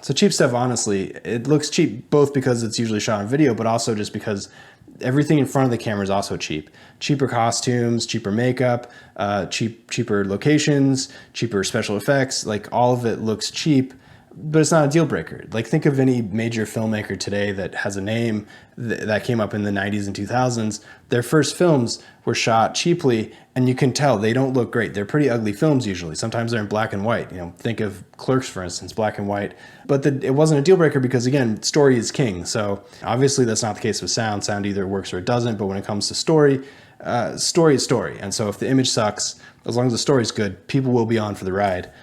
So cheap stuff, honestly, it looks cheap both because it's usually shot on video, but also just because everything in front of the camera is also cheap. Cheaper costumes, cheaper makeup, cheaper locations, cheaper special effects. Like all of it looks cheap, but it's not a deal breaker. Like think of any major filmmaker today that has a name that came up in the 90s and 2000s. Their first films were shot cheaply, and you can tell they don't look great. They're pretty ugly films usually. Sometimes they're in black and white. You know, think of Clerks, for instance, black and white. But it wasn't a deal breaker because, again, story is king. So obviously that's not the case with sound. Sound either works or it doesn't. But when it comes to story, story is story. And so if the image sucks, as long as the story's good, people will be on for the ride.